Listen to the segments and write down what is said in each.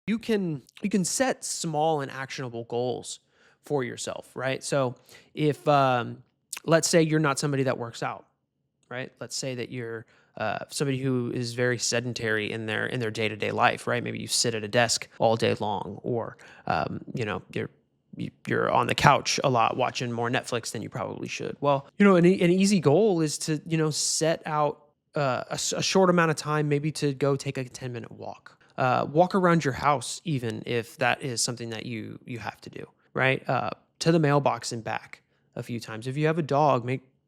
You can set small and actionable goals for yourself, right? So if let's say you're not somebody that works out, right? Let's say that you're somebody who is very sedentary in their day to day life, right? Maybe you sit at a desk all day long, or you're on the couch a lot watching more Netflix than you probably should. Well, an easy goal is to set out a short amount of time, maybe to go take a 10-minute walk, walk around your house, even if that is something that you have to do, right? To the mailbox and back a few times. If you have a dog,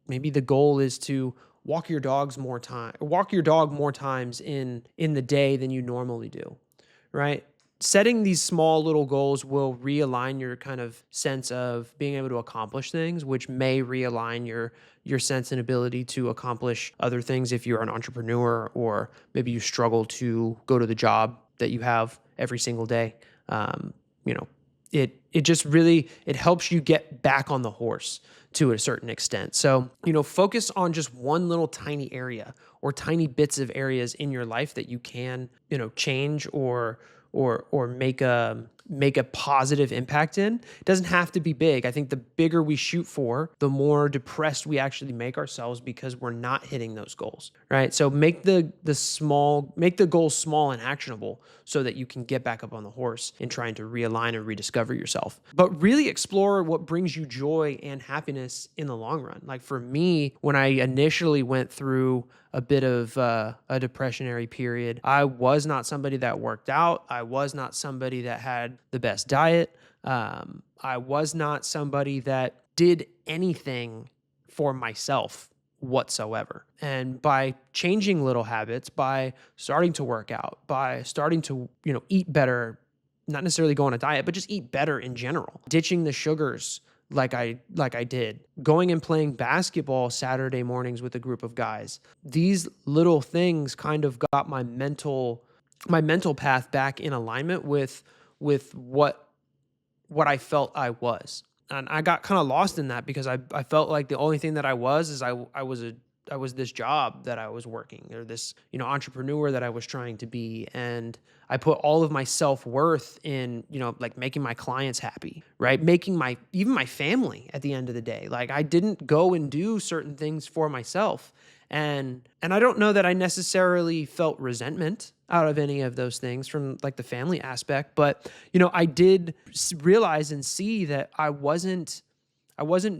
maybe the goal is to walk your dog more times in the day than you normally do, right? Setting these small little goals will realign your kind of sense of being able to accomplish things, which may realign your sense and ability to accomplish other things if you're an entrepreneur, or maybe you struggle to go to the job that you have every single day. Um, you know, it just really it helps you get back on the horse to a certain extent. So, focus on just one little tiny area or tiny bits of areas in your life that you can, change or make a positive impact in. It doesn't have to be big. I think the bigger we shoot for, the more depressed we actually make ourselves because we're not hitting those goals, right? So make the goals small and actionable so that you can get back up on the horse in trying to realign and rediscover yourself. But really explore what brings you joy and happiness in the long run. Like for me, when I initially went through a bit of a depressionary period, I was not somebody that worked out. I was not somebody that had the best diet. I was not somebody that did anything for myself whatsoever. And by changing little habits, by starting to work out, by starting to, eat better, not necessarily go on a diet, but just eat better in general, ditching the sugars like I did, going and playing basketball Saturday mornings with a group of guys. These little things kind of got my mental path back in alignment with what I felt I was. And I got kind of lost in that because I felt like the only thing that I was is I was this job that I was working, or this, entrepreneur that I was trying to be. And I put all of my self-worth in, like making my clients happy, right? Making even my family at the end of the day. Like I didn't go and do certain things for myself. And I don't know that I necessarily felt resentment out of any of those things from like the family aspect, but I did realize and see that I wasn't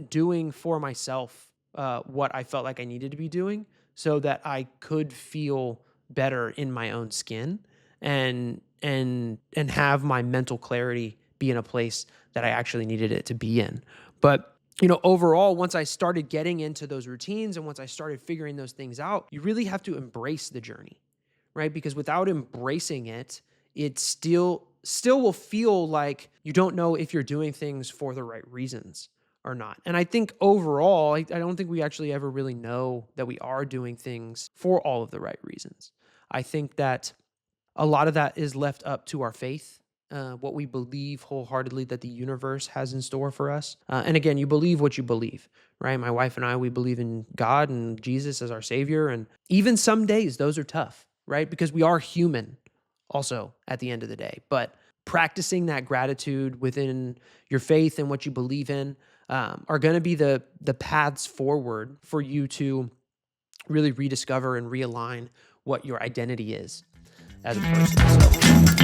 doing for myself what I felt like I needed to be doing so that I could feel better in my own skin and have my mental clarity be in a place that I actually needed it to be in. But overall, once I started getting into those routines and once I started figuring those things out, you really have to embrace the journey, right? Because without embracing it, it still will feel like you don't know if you're doing things for the right reasons or not. And I think overall, I don't think we actually ever really know that we are doing things for all of the right reasons. I think that a lot of that is left up to our faith, what we believe wholeheartedly that the universe has in store for us. And again, you believe what you believe, right? My wife and I, we believe in God and Jesus as our savior. And even some days, those are tough, right? Because we are human also at the end of the day. But practicing that gratitude within your faith and what you believe in are going to be the paths forward for you to really rediscover and realign what your identity is as a person. So